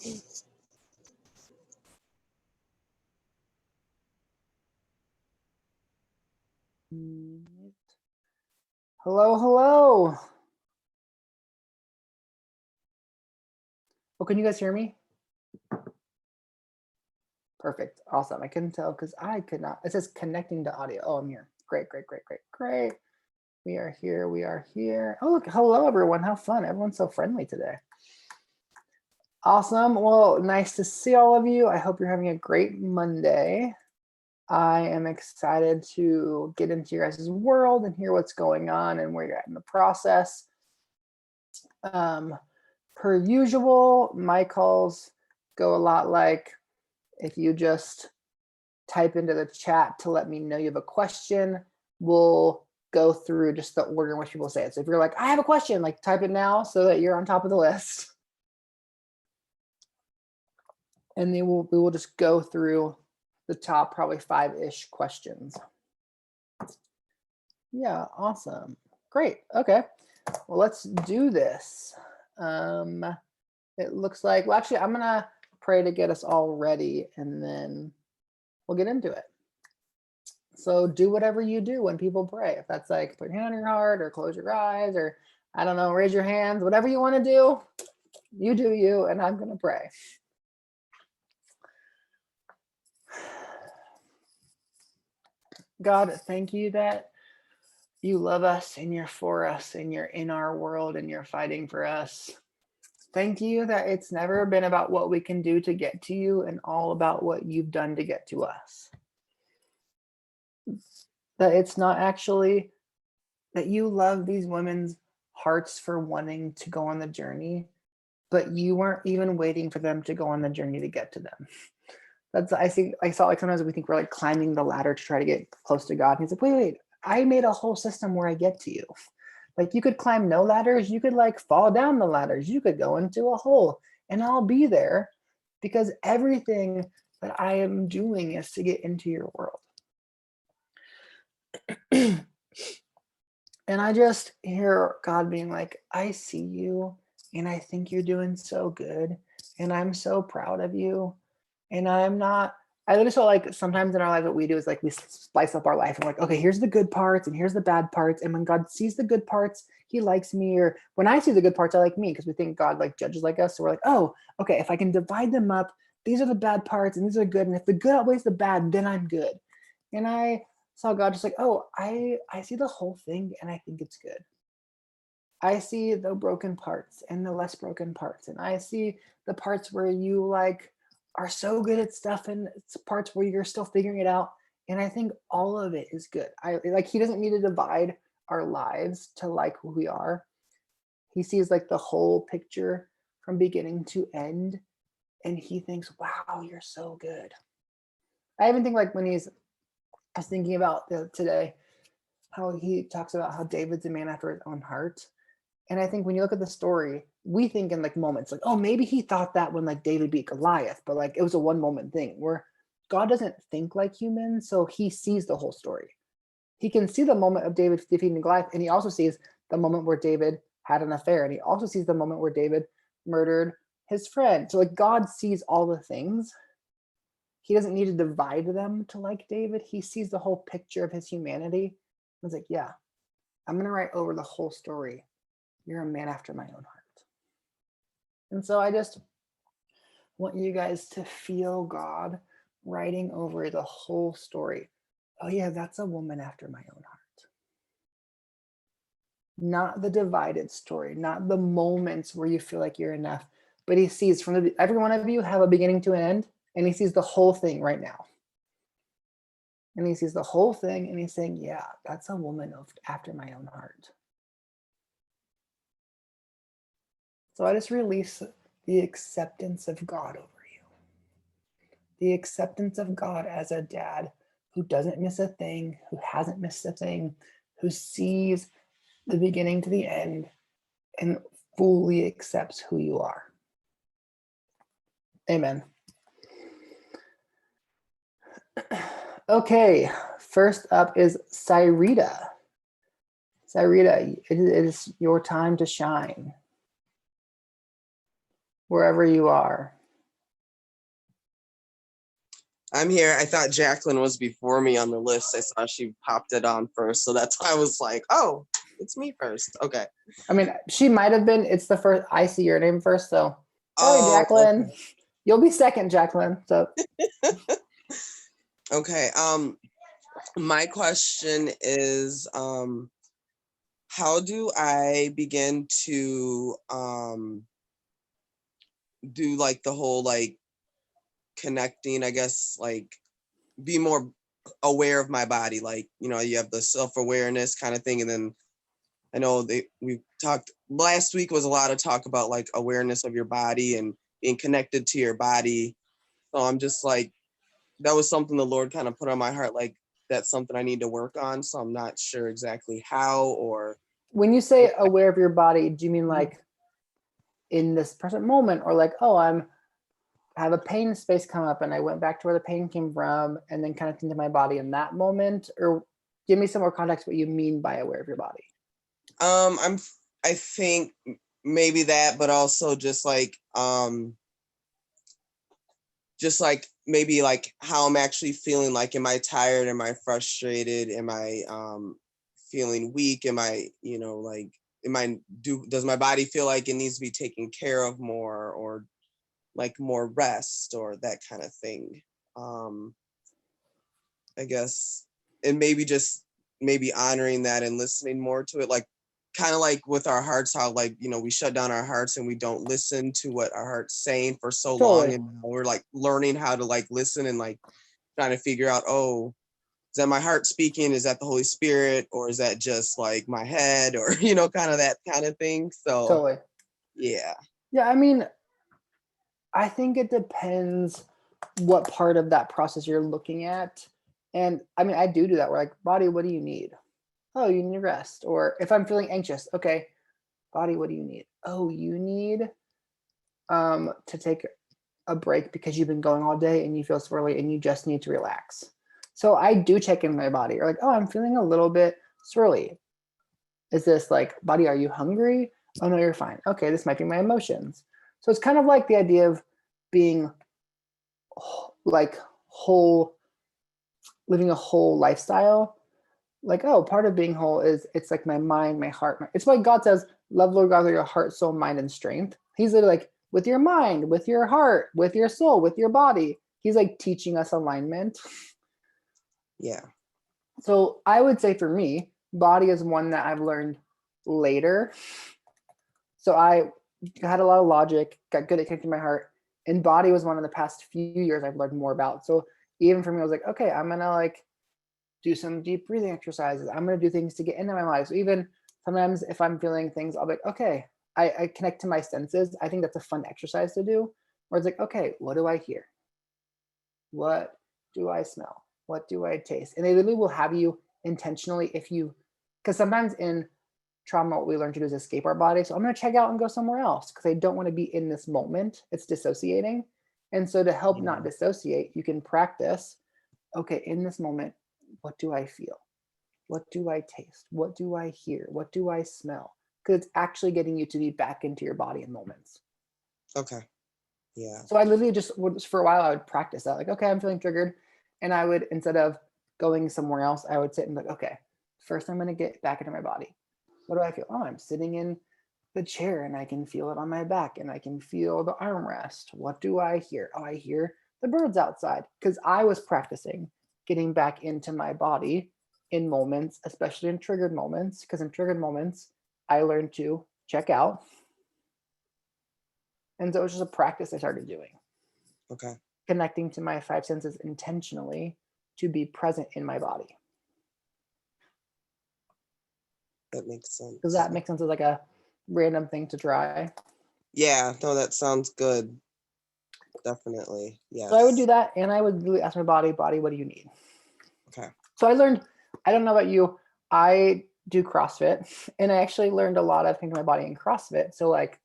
Hello, hello. Oh, can you guys hear me? Perfect. Awesome. I couldn't tell because I could not. It says connecting to audio. Oh, I'm here. Great, great, great, great, great. We are here. We are here. Oh, look. Hello, everyone. How fun. Everyone's so friendly today. Awesome. Well, nice to see all of you. I hope you're having a great Monday. I am excited to get into your guys' world and hear what's going on and where you're at in the process. Per usual, my calls go a lot like if you just type into the chat to let me know you have a question, we'll go through just the order in which people say it. So if you're like, I have a question, like type it now so that you're on top of the list. And then we will just go through the top probably 5-ish questions. Yeah, awesome. Great. Okay. Well, let's do this. It looks like, well, actually, I'm going to pray to get us all ready and then we'll get into it. So do whatever you do when people pray. If that's like put your hand on your heart or close your eyes or I don't know, raise your hands, whatever you want to do you, and I'm going to pray. God, thank you that you love us and you're for us and you're in our world and you're fighting for us. Thank you that it's never been about what we can do to get to you and all about what you've done to get to us. That it's not actually that you love these women's hearts for wanting to go on the journey, but you weren't even waiting for them to go on the journey to get to them. That's I saw like sometimes we think we're like climbing the ladder to try to get close to God. And he's like, wait, I made a whole system where I get to you. Like you could climb no ladders, you could like fall down the ladders, you could go into a hole and I'll be there because everything that I am doing is to get into your world. And I just hear God being like, I see you and I think you're doing so good and I'm so proud of you. And I just feel like sometimes in our life what we do is like we slice up our life and like, okay, here's the good parts and here's the bad parts. And when God sees the good parts, he likes me. Or when I see the good parts, I like me because we think God like judges like us. So we're like, oh, okay, if I can divide them up, these are the bad parts and these are good. And if the good outweighs the bad, then I'm good. And I saw God just like, oh, I see the whole thing and I think it's good. I see the broken parts and the less broken parts. And I see the parts where you like are so good at stuff and it's parts where you're still figuring it out. And I think all of it is good. He doesn't need to divide our lives to like who we are. He sees like the whole picture from beginning to end. And he thinks, wow, you're so good. I even think like when I was thinking about today, how he talks about how David's a man after his own heart. And I think when you look at the story, we think in like moments like, oh, maybe he thought that when like David beat Goliath, but like it was a one moment thing where God doesn't think like humans. So he sees the whole story. He can see the moment of David defeating Goliath. And he also sees the moment where David had an affair. And he also sees the moment where David murdered his friend. So like God sees all the things. He doesn't need to divide them to like David. He sees the whole picture of his humanity. It's like, yeah, I'm going to write over the whole story. You're a man after my own heart. And so I just want you guys to feel God writing over the whole story. Oh yeah, that's a woman after my own heart. Not the divided story, not the moments where you feel like you're enough, but he sees every one of you have a beginning to an end, and he sees the whole thing right now. And he sees the whole thing and he's saying, yeah, that's a woman after my own heart. So I just release the acceptance of God over you. The acceptance of God as a dad who doesn't miss a thing, who hasn't missed a thing, who sees the beginning to the end and fully accepts who you are. Amen. Okay, first up is Cyrita. Cyrita, it is your time to shine. Wherever you are. I'm here. I thought Jacqueline was before me on the list. I saw she popped it on first. So that's why I was like, oh, it's me first. Okay. I mean, she might have been. It's the first. I see your name first, so sorry, Oh, Jacqueline. You'll be second, Jacqueline. So okay. My question is, how do I begin to do like the whole like connecting, I guess, like be more aware of my body, like, you know, you have the self-awareness kind of thing, and then I know we talked last week was a lot of talk about like awareness of your body and being connected to your body. So I'm just like, that was something the Lord kind of put on my heart, like that's something I need to work on. So I'm not sure exactly how or when you say aware of your body, do you mean like in this present moment, or like, oh, I have a pain space come up and I went back to where the pain came from and then connecting to my body in that moment? Or give me some more context what you mean by aware of your body. I'm I think maybe that, but also just like maybe like how I'm actually feeling. Like, am I tired? Am I frustrated? Am I feeling weak? Am I, you know, like, does my body feel like it needs to be taken care of more, or like more rest or that kind of thing? I guess, and maybe just maybe honoring that and listening more to it, like kind of like with our hearts, how like, you know, we shut down our hearts and we don't listen to what our heart's saying for so long, Totally. and we're like learning how to like listen and like trying to figure out, oh, is that my heart speaking? Is that the Holy Spirit? Or is that just like my head? Or, you know, kind of that kind of thing. So Totally. yeah. Yeah, I mean, I think it depends what part of that process you're looking at. And I mean, I do that. We're like, body, what do you need? Oh, you need rest. Or if I'm feeling anxious, okay, body, what do you need? Oh, you need to take a break because you've been going all day and you feel swirly and you just need to relax. So I do check in my body. Or like, oh, I'm feeling a little bit swirly. Is this like, body, are you hungry? Oh no, you're fine. Okay, this might be my emotions. So it's kind of like the idea of being like whole, living a whole lifestyle. Like, oh, part of being whole is it's like my mind, my heart. It's why God says, love Lord God with your heart, soul, mind, and strength. He's literally like, with your mind, with your heart, with your soul, with your body. He's like teaching us alignment. Yeah. So I would say for me, body is one that I've learned later. So I had a lot of logic, got good at connecting my heart, and body was one of the past few years I've learned more about. So even for me, I was like, okay, I'm gonna like do some deep breathing exercises. I'm gonna do things to get into my body. So even sometimes if I'm feeling things, I'll be like, okay, I connect to my senses. I think that's a fun exercise to do. Where it's like, okay, what do I hear? What do I smell? What do I taste? And they literally will have you intentionally, if you, because sometimes in trauma, what we learn to do is escape our body. So I'm going to check out and go somewhere else because I don't want to be in this moment. It's dissociating. And so to help not Yeah. dissociate, you can practice, okay, in this moment, what do I feel? What do I taste? What do I hear? What do I smell? Because it's actually getting you to be back into your body in moments. Okay. Yeah. So I literally just would, for a while, I would practice that. Like, okay, I'm feeling triggered. And I would, instead of going somewhere else, I would sit and be like, okay, first I'm going to get back into my body. What do I feel? Oh, I'm sitting in the chair and I can feel it on my back and I can feel the armrest. What do I hear? Oh, I hear the birds outside because I was practicing getting back into my body in moments, especially in triggered moments. Because in triggered moments, I learned to check out. And so it was just a practice I started doing, Okay. connecting to my five senses intentionally to be present in my body. That makes Does sense. that make sense as like a random thing to try? Yeah, no, that sounds good. Definitely. So I would do Yes. that, and I would really ask my body, what do you need? Okay. So I learned, I don't know about you, I do CrossFit, and I actually learned a lot of things my body in CrossFit. So like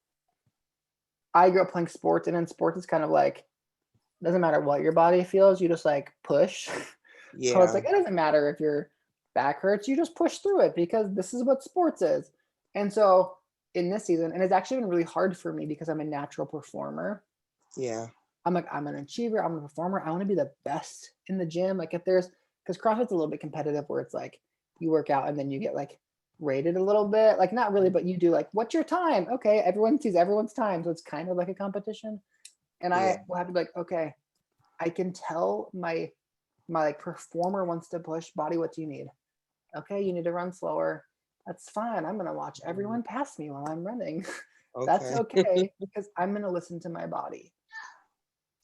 I grew up playing sports, and in sports it's kind of like doesn't matter what your body feels, you just like push. So it's Yeah. like it doesn't matter if your back hurts, you just push through it because this is what sports is. And so in this season, and it's actually been really hard for me because I'm a natural performer. Yeah. I'm like, I'm an achiever, I'm a performer, I want to be the best in the gym. Like if there's, because CrossFit's a little bit competitive where it's like you work out and then you get like rated a little bit, like not really, but you do like, what's your time? Okay, everyone sees everyone's time. So it's kind of like a competition. And Yeah. I will have to be like, okay, I can tell my like performer wants to push, body, what do you need? Okay, you need to run slower. That's fine. I'm gonna watch everyone pass me while I'm running. That's Okay. okay because I'm gonna listen to my body.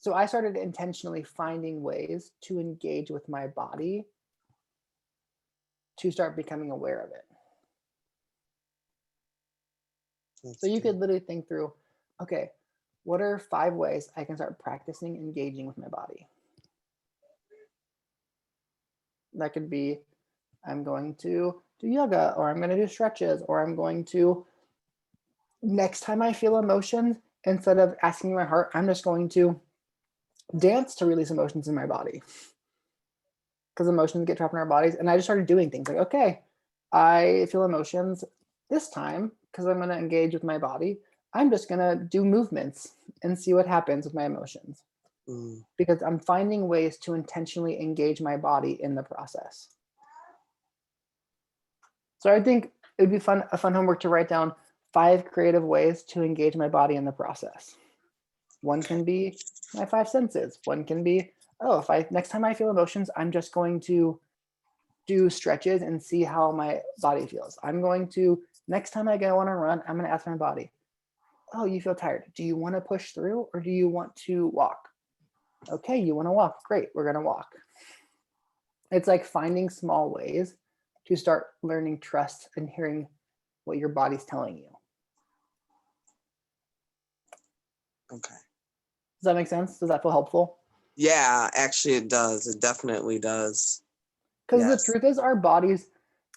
So I started intentionally finding ways to engage with my body to start becoming aware of it. So That's you good. could literally think through, okay, what are 5 ways I can start practicing engaging with my body? That could be I'm going to do yoga, or I'm going to do stretches, or I'm going to, next time I feel emotions, instead of asking my heart, I'm just going to dance to release emotions in my body because emotions get trapped in our bodies. And I just started doing things like, okay, I feel emotions this time because I'm going to engage with my body. I'm just going to do movements and see what happens with my emotions Mm, because I'm finding ways to intentionally engage my body in the process. So I think it would be a fun homework to write down 5 creative ways to engage my body in the process. One can be my 5 senses. One can be, oh, if I next time I feel emotions, I'm just going to do stretches and see how my body feels. I'm going to, next time I go on a run, I'm going to ask my body, oh, you feel tired. Do you want to push through or do you want to walk? Okay, you want to walk. Great, we're going to walk. It's like finding small ways to start learning trust and hearing what your body's telling you. okay. Does that make sense? Does that feel helpful? Yeah, actually it does. It definitely does. Because the Yes. truth is, our bodies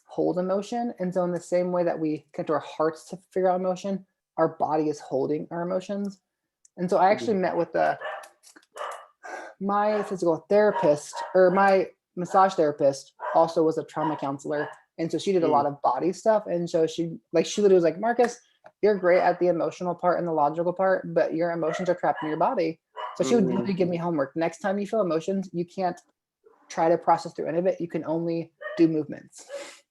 hold emotion. And so, in the same way that we connect to our hearts to figure out emotion, our body is holding our emotions. And so, I actually Mhm. met with my physical therapist, or my massage therapist, also was a trauma counselor. And so, she did a Mm, lot of body stuff. And so, she literally was like, Marcus, you're great at the emotional part and the logical part, but your emotions are trapped in your body. So, she would mm, literally give me homework. Next time you feel emotions, you can't try to process through any of it. You can only do movements.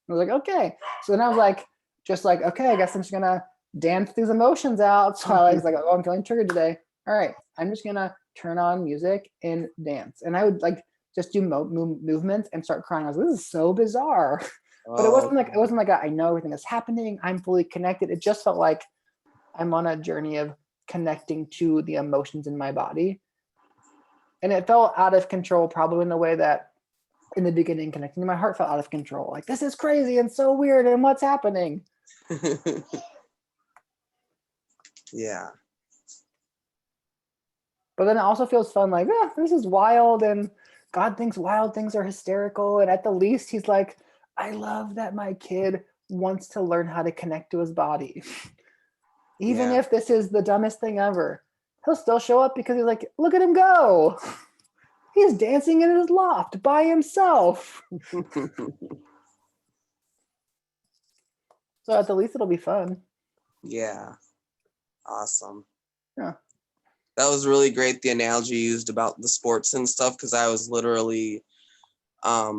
I was like, okay. So then I was like, just like, okay, I guess I'm just gonna dance these emotions out. So I was like, oh, I'm feeling triggered today. All right, I'm just gonna turn on music and dance. And I would like just do movements and start crying. I was like, this is so bizarre. But Oh, it wasn't like I know everything that's happening. I'm fully connected. It just felt like I'm on a journey of connecting to the emotions in my body. And it felt out of control, probably in the way that in the beginning connecting to my heart felt out of control. Like, this is crazy and so weird and what's happening? yeah. But then it also feels fun, like, this is wild and God thinks wild things are hysterical. And at the least, he's like, I love that my kid wants to learn how to connect to his body. Even Yeah. if this is the dumbest thing ever, he'll still show up because he's like, look at him go. He's dancing in his loft by himself. So at the least, it'll be fun. Yeah. Awesome. Yeah. That was really great, the analogy you used about the sports and stuff, because I was literally I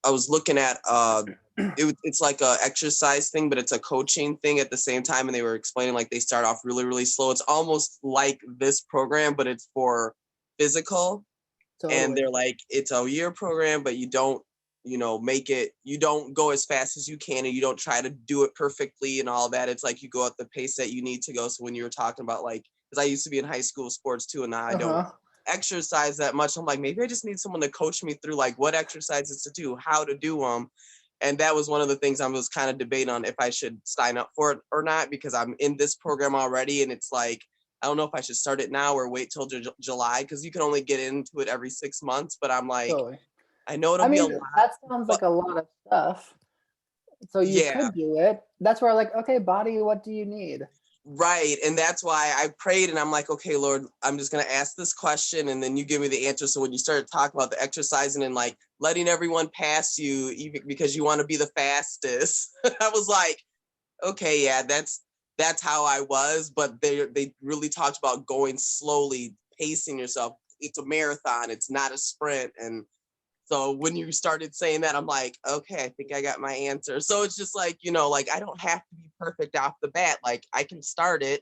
was looking at it's like a exercise thing, but it's a coaching thing at the same time, and they were explaining like they start off really, really slow. It's almost like this program, but it's for physical. And Totally. they're like, it's a year program, but you don't, you don't go as fast as you can, and you don't try to do it perfectly and all that. It's like you go at the pace that you need to go. So when you were talking about, like, because I used to be in high school sports too, and now I don't Uh-huh. exercise that much. I'm like, maybe I just need someone to coach me through like what exercises to do, how to do them. And that was one of the things I was kind of debating on if I should sign up for it or not, because I'm in this program already. And it's like, I don't know if I should start it now or wait till July, because you can only get into it every 6 months. But I'm like, Totally. I know it'll I be a mean, lot, that sounds but like a lot of stuff. So you yeah, could do it. That's where like, okay, body, what do you need? right. And that's why I prayed, and I'm like, okay, Lord, I'm just going to ask this question, and then you give me the answer. So when you started talking about the exercising and like letting everyone pass you, even because you want to be the fastest, I was like, okay, yeah, that's how I was. But they really talked about going slowly, pacing yourself. It's a marathon, it's not a sprint. And so when you started saying that, I'm like, okay, I think I got my answer. So it's just like, like I don't have to be perfect off the bat. Like I can start it,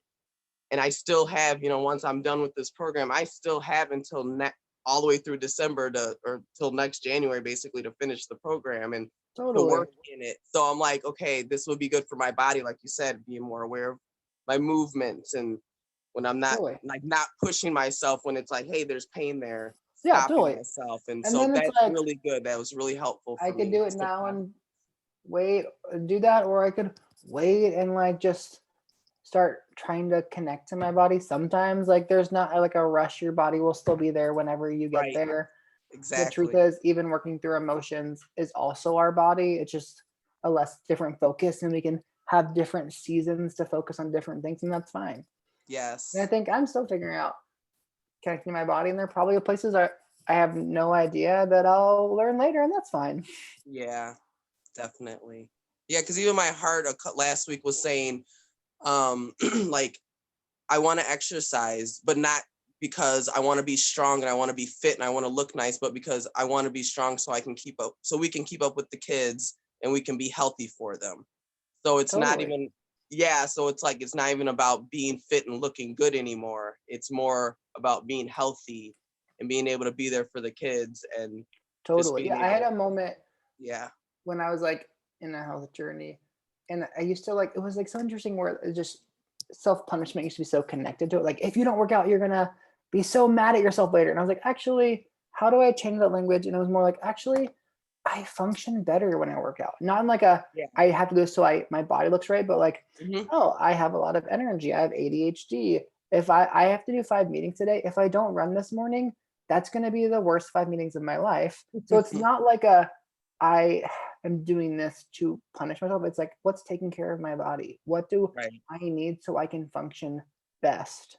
and I still have, once I'm done with this program, I still have until all the way through December or till next January, basically, to finish the program and to Totally. work in it. So I'm like, okay, this would be good for my body. Like you said, being more aware of my movements, and when I'm not Totally. not pushing myself when it's like, hey, there's pain there, Yeah, stopping totally. myself. And And so then it's that's like, really good. That was really helpful I for could me. do it now and wait, do that, or I could wait and like just start trying to connect to my body. Sometimes like there's not like a rush. Your body will still be there whenever you get Right. there. The truth Exactly. is, even working through emotions is also our body. It's just a less different focus, and we can have different seasons to focus on different things, and that's fine. Yes. And I think I'm still figuring out connecting to my body, and there are probably places I have no idea that I'll learn later, and that's fine. Yeah, definitely. Yeah, because even my heart last week was saying, like, I want to exercise, but not because I want to be strong and I want to be fit and I want to look nice, but because I want to be strong so I can keep up, so we can keep up with the kids and we can be healthy for them. So it's not Totally. even, yeah, so it's like, it's not even about being fit and looking good anymore. It's more about being healthy and being able to be there for the kids and just Totally. being Yeah, I had able, a moment yeah. when I was like in a health journey, and I used to like, it was like so interesting where it just self punishment used to be so connected to it. Like if you don't work out, you're gonna be so mad at yourself later. And I was like, actually, how do I change that language? And it was more like, actually, I function better when I work out. Not in like a Yeah. I have to do this so my body looks right, but like, Hmm. oh, I have a lot of energy. I have ADHD. If I have to do 5 meetings today, if I don't run this morning, that's gonna be the worst 5 meetings of my life. So it's not like I am doing this to punish myself. It's like, what's taking care of my body? What do Right. I need so I can function best?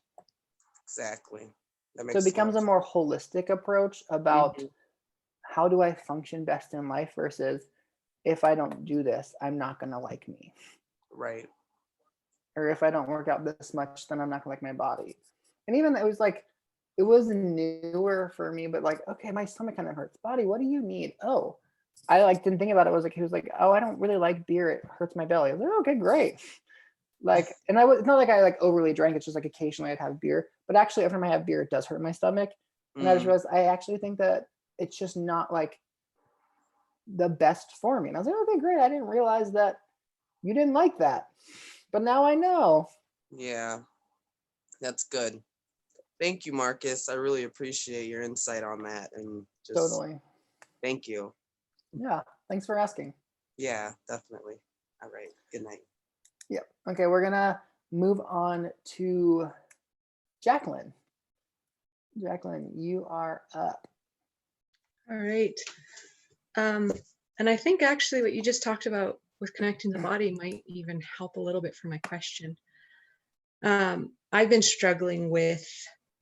Exactly. That So it makes so becomes much a more holistic approach sense. about how do I function best in life versus if I don't do this, I'm not going to like me. Right. Or if I don't work out this much, then I'm not going to like my body. And even it was like, it was newer for me, but like, okay, my stomach kind of hurts. Body, what do you need? Oh, I like didn't think about it. He was like, oh, I don't really like beer. It hurts my belly. I was like, okay, great. Like, and I was not like I like overly drank. It's just like occasionally I'd have beer, but actually every time I have beer, it does hurt my stomach. And I just Mm, realized I actually think that it's just not like the best for me. And I was like, okay, great. I didn't realize that you didn't like that, but now I know. yeah, that's good. Thank you, Marcus. I really appreciate your insight on that. And just Totally. thank you. Yeah. Thanks for asking. Yeah, definitely. All right. Good night. Yep. Okay, we're gonna move on to Jacqueline. Jacqueline, you are up. All right. And I think actually what you just talked about with connecting the body might even help a little bit for my question. I've been struggling with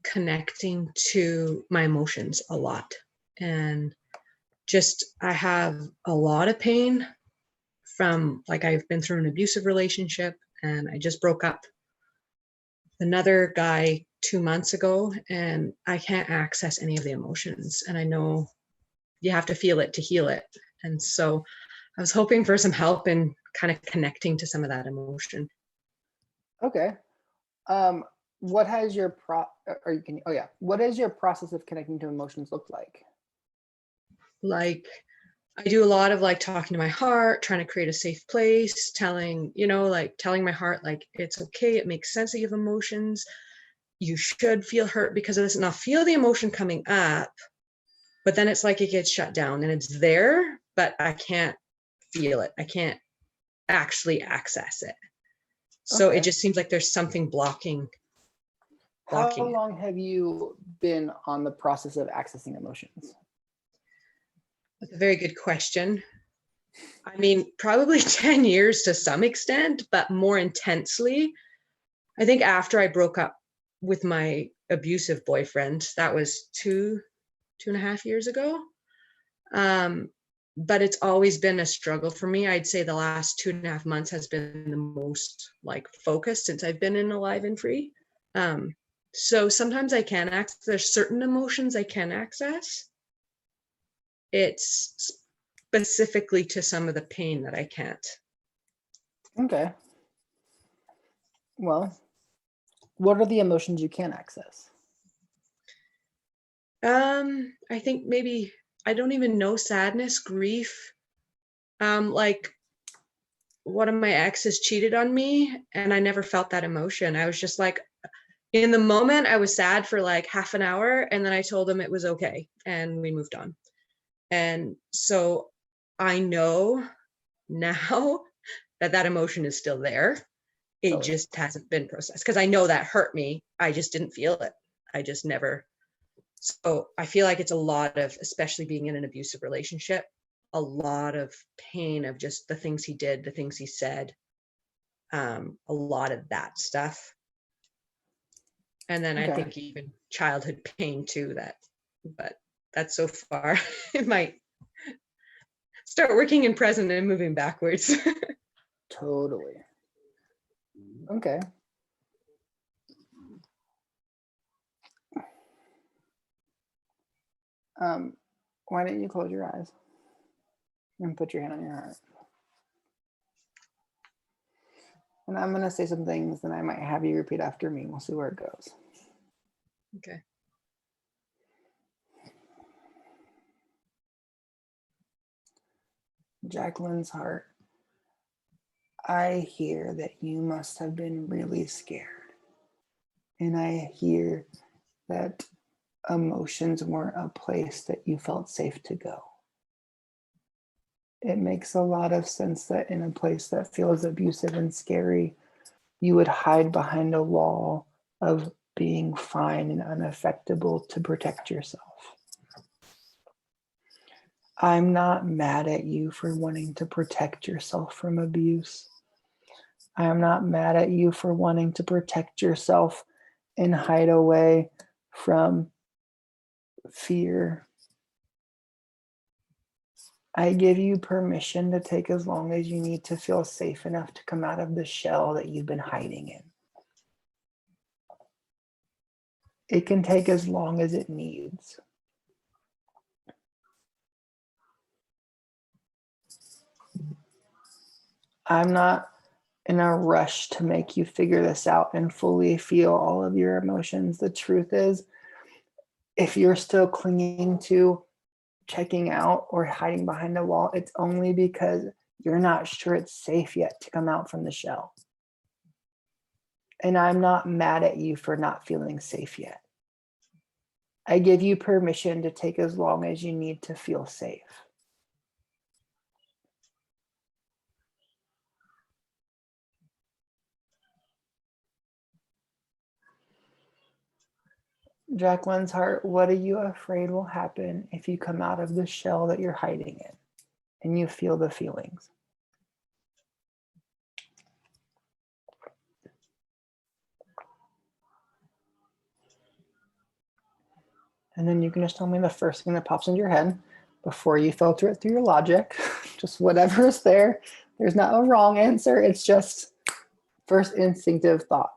connecting to my emotions a lot. And just, I have a lot of pain from, like, I've been through an abusive relationship and I just broke up with another guy 2 months ago, and I can't access any of the emotions. And I know you have to feel it to heal it. And so I was hoping for some help in kind of connecting to some of that emotion. Okay. Um, what has your or you can, oh yeah, what does your process of connecting to emotions look like? Like, I do a lot of like talking to my heart, trying to create a safe place, telling, like telling my heart, like, it's okay. It makes sense that you have emotions. You should feel hurt because of this. And I'll feel the emotion coming up, but then it's like it gets shut down and it's there, but I can't feel it. I can't actually access it. So it Okay. just seems like there's something blocking How it. long have you been on the process of accessing emotions? That's a very good question. I mean, probably 10 years to some extent, but more intensely, I think after I broke up with my abusive boyfriend, that was 2.5 years ago. But it's always been a struggle for me. I'd say the last 2.5 months has been the most like focused since I've been in Alive and Free. So sometimes I can access, there's certain emotions I can access. It's specifically to some of the pain that I can't. Okay. Well, what are the emotions you can access? I think maybe, I don't even know, sadness, grief. Like one of my exes cheated on me and I never felt that emotion. I was just like, in the moment, I was sad for like half an hour and then I told him it was okay and we moved on. And so I know now that that emotion is still there. It Totally. just hasn't been processed because I know that hurt me. I just didn't feel it. I just never. So I feel like it's a lot of, especially being in an abusive relationship, a lot of pain of just the things he did, the things he said, a lot of that stuff. And then I Okay. think even childhood pain too, but that's so far. It might start working in present and moving backwards. Totally. Okay. Why don't you close your eyes and put your hand on your heart? And I'm going to say some things, and I might have you repeat after me. We'll see where it goes. Okay. Jacqueline's heart, I hear that you must have been really scared. And I hear that emotions weren't a place that you felt safe to go. It makes a lot of sense that in a place that feels abusive and scary, you would hide behind a wall of being fine and unaffectable to protect yourself. I'm not mad at you for wanting to protect yourself from abuse. I am not mad at you for wanting to protect yourself and hide away from fear. I give you permission to take as long as you need to feel safe enough to come out of the shell that you've been hiding in. It can take as long as it needs. I'm not in a rush to make you figure this out and fully feel all of your emotions. The truth is, if you're still clinging to checking out or hiding behind a wall, it's only because you're not sure it's safe yet to come out from the shell. And I'm not mad at you for not feeling safe yet. I give you permission to take as long as you need to feel safe. Jacqueline's heart, what are you afraid will happen if you come out of the shell that you're hiding in and you feel the feelings? And then you can just tell me the first thing that pops into your head before you filter it through your logic. Just whatever is there. There's not a wrong answer. It's just first instinctive thought.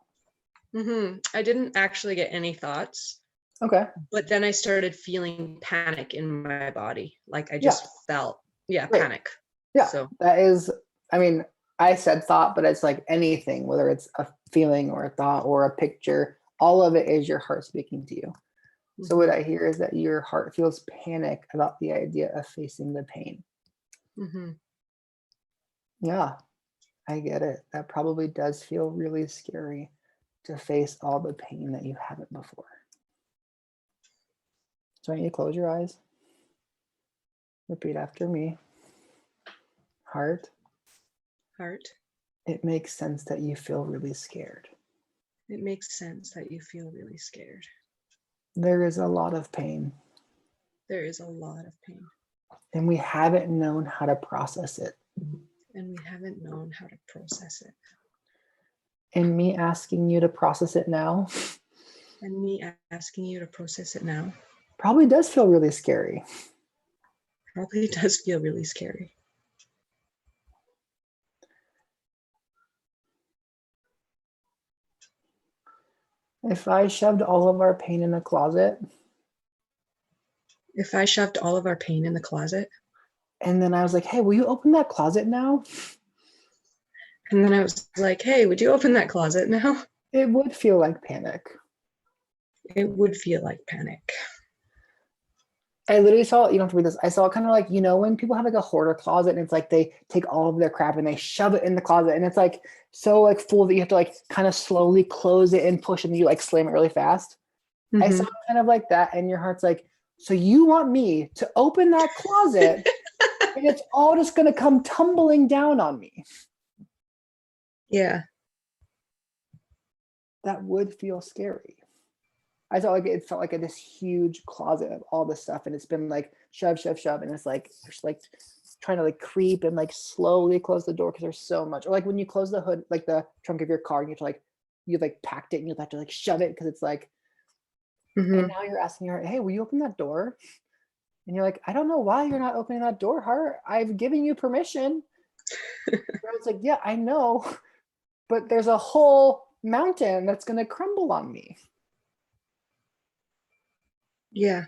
I didn't actually get any thoughts. Okay. But then I started feeling panic in my body. Like I Yeah. just felt, Right. panic. Yeah. So That is, I mean, I said thought, but it's like anything, whether it's a feeling or a thought or a picture, all of it is your heart speaking to you. So what I hear is that your heart feels panic about the idea of facing the pain. Yeah, I get it. That probably does feel really scary to face all the pain that you haven't before. So I need you to close your eyes. Repeat after me. Heart, Heart, it makes sense that you feel really scared. it makes sense that you feel really scared. There is a lot of pain, There is a lot of pain, and we haven't known how to process it. and we haven't known how to process it. And me asking you to process it now And me asking you to process it now probably does feel really scary. probably does feel really scary. If I shoved all of our pain in a closet If I shoved all of our pain in the closet, and then I was like, hey, will you open that closet now? and then I was like, hey, would you open that closet now? It would feel like panic. It would feel like panic. I literally saw, you don't have to read this. I saw it kind of like, you know, when people have like a hoarder closet and it's like they take all of their crap and they shove it in the closet and it's like so like full that you have to like kind of slowly close it and push and you like slam it really fast. I saw Mhm. it kind of like that, and your heart's like, so you want me to open that closet and it's all just gonna come tumbling down on me. Yeah. That would feel scary. I thought like it felt like this huge closet of all this stuff, and it's been like shove, shove, shove, and it's like just like trying to like creep and like slowly close the door because there's so much. Or like when you close the hood, like the trunk of your car, and you have to like you've like packed it and you have to like shove it because it's like. Mhm. And now you're asking her, hey, will you open that door? And you're like, I don't know why you're not opening that door, Heart. I've given you permission. It's like, yeah, I know, but there's a whole mountain that's gonna crumble on me. Yeah.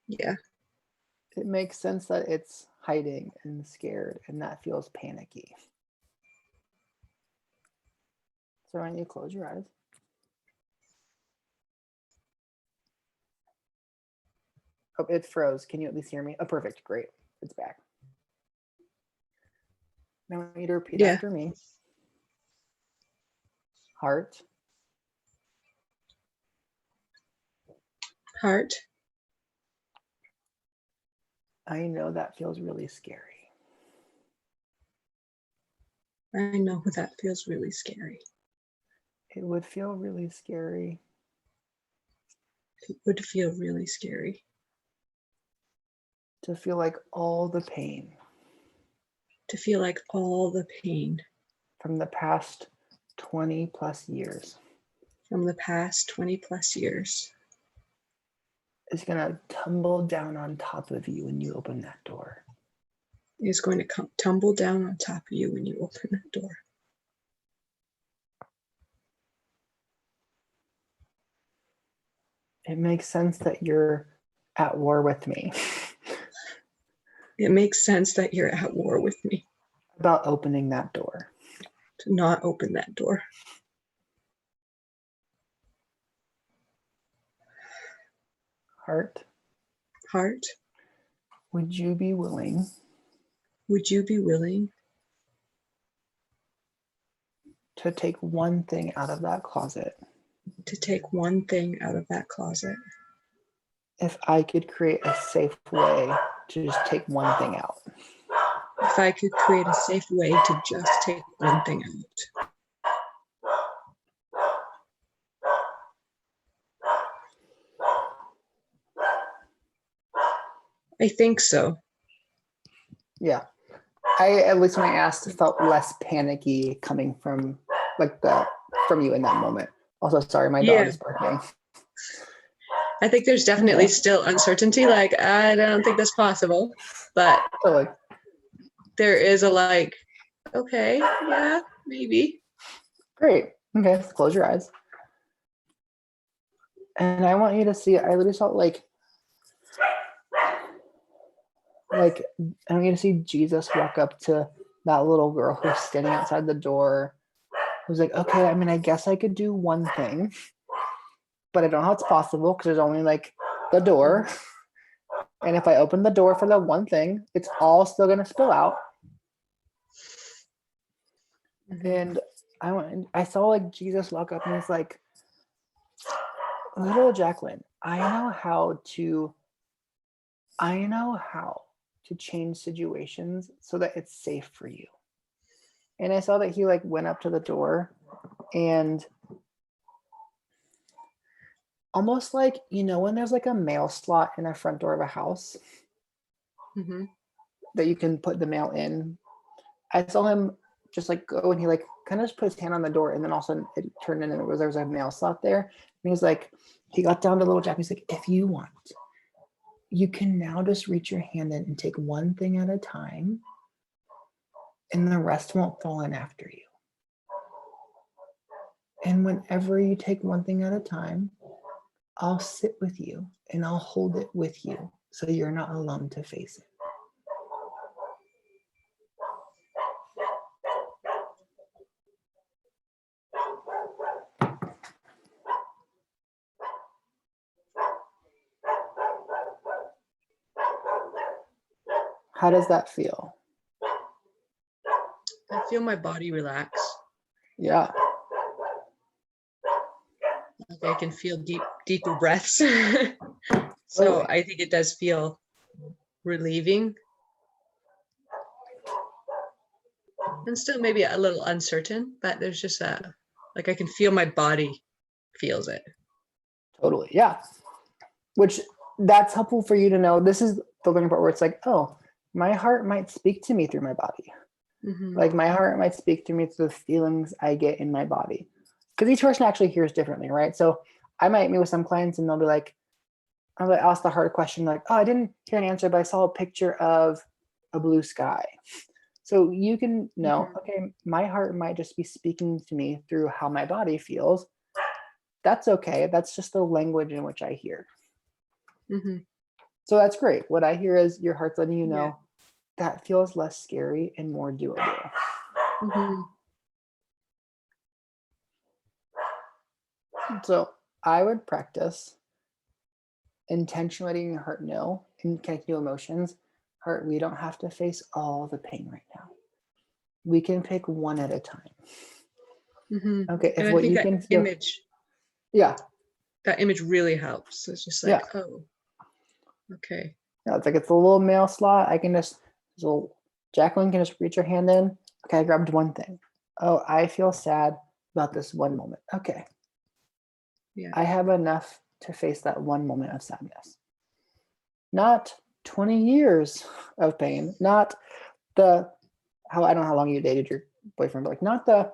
Yeah. It makes sense that it's hiding and scared, and that feels panicky. So why don't you close your eyes? Oh, it froze. Can you at least hear me? Oh, perfect. Great. It's back. Now I want you to repeat Yeah. after me. Heart, Heart, I know that feels really scary. I know that feels really scary. It would feel really scary It would feel really scary to feel like all the pain to feel like all the pain from the past 20 plus years from the past 20 plus years is going to tumble down on top of you when you open that door. is going to tumble down on top of you when you open that door. It makes sense that you're at war with me It makes sense that you're at war with me about opening that door. to not open that door. Heart, Heart, would you be willing would you be willing to take one thing out of that closet to take one thing out of that closet if I could create a safe way to just take one thing out? if I could create a safe way to just take one thing out? I think so. Yeah. I, at least when I asked, felt less panicky coming from like from you in that moment. Also, sorry, my Yeah. dog is barking. I think there's definitely Yeah. still uncertainty. Like, I don't think that's possible, but So like, there is a like, okay, yeah, maybe. great. Okay, let's close your eyes. And I want you to see, I literally saw like I want you to see Jesus walk up to that little girl who's standing outside the door, who's like, okay, I mean, I guess I could do one thing, but I don't know how it's possible because there's only like the door. And if I open the door for the one thing, it's all still going to spill out. And I saw like Jesus walk up and he's like, little Jacqueline, I know how to change situations so that it's safe for you. And I saw that he like went up to the door and almost like, you know, when there's like a mail slot in a front door of a house Mm-hmm. that you can put the mail in. I saw him just like go and he like kind of just put his hand on the door and then all of a sudden it turned in and there was a mail slot there. And he was like, he got down to little Jack. He's like, if you want, you can now just reach your hand in and take one thing at a time and the rest won't fall in after you. And whenever you take one thing at a time, I'll sit with you and I'll hold it with you so you're not alone to face it. How does that feel? I feel my body relax. Yeah. Like I can feel deeper breaths. So Totally. I think it does feel relieving. And still maybe a little uncertain, but there's just like I can feel my body feels it. Totally. Yeah. Which that's helpful for you to know. This is the learning part where it's like, oh, my heart might speak to me through my body. Mhm. Like my heart might speak to me through the feelings I get in my body. Because each person actually hears differently, right? So I might meet with some clients and they'll be like, I'll ask the hard question, like, oh, I didn't hear an answer, but I saw a picture of a blue sky. So you can know, okay, my heart might just be speaking to me through how my body feels. That's okay. That's just the language in which I hear. Mhm. So that's great. What I hear is your heart's letting you know Yeah. that feels less scary and more doable. Mhm. So I would practice intentionally letting your heart know and connecting to emotions. Heart, we don't have to face all the pain right now. We can pick one at a time. Mhm. Okay, And if I what think you that can feel, image yeah, really helps. It's just like, oh, okay. yeah, it's like it's a little mail slot. I can just, so Jacqueline can just reach her hand in. Okay, I grabbed one thing. Oh, I feel sad about this one moment. Okay, Yeah. I have enough to face that one moment of sadness. Not 20 years of pain, not the, how, I don't know how long you dated your boyfriend, but like not the,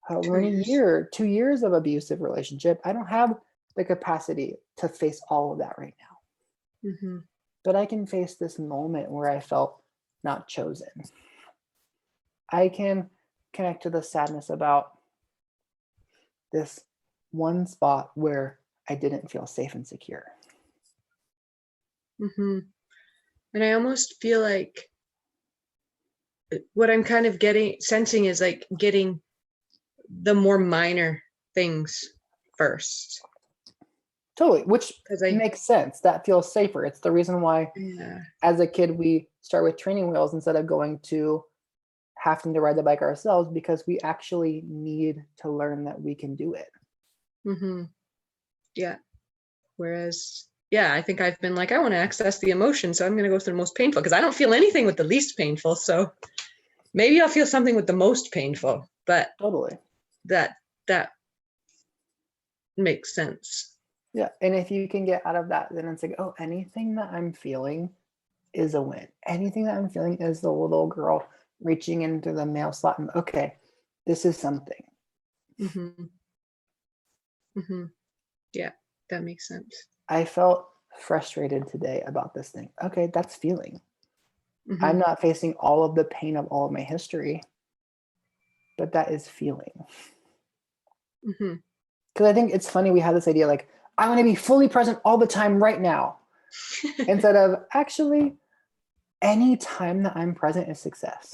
however 2 many years. year, 2 years of abusive relationship. I don't have the capacity to face all of that right now. Mhm. But I can face this moment where I felt not chosen. I can connect to the sadness about this one spot where I didn't feel safe and secure. Mhm. And I almost feel like what I'm kind of sensing is like getting the more minor things first. Totally, which Because makes sense. That feels safer. It's the reason why yeah. as a kid we start with training wheels instead of going to having to ride the bike ourselves, because we actually need to learn that we can do it. Mm-hmm. Yeah. Whereas, yeah, I think I've been like, I want to access the emotion, so I'm going to go through the most painful because I don't feel anything with the least painful. So maybe I'll feel something with the most painful, but Totally. that makes sense. Yeah. And if you can get out of that, then it's like, oh, anything that I'm feeling is a win. Anything that I'm feeling is the little girl reaching into the mail slot and okay, this is something. Mm-hmm. Mm-hmm. Yeah, that makes sense. I felt frustrated today about this thing. Okay, that's feeling. Mm-hmm. I'm not facing all of the pain of all of my history, but that is feeling. Mm-hmm. Because I think it's funny, we have this idea like, I want to be fully present all the time right now. Instead of actually, any time that I'm present is success.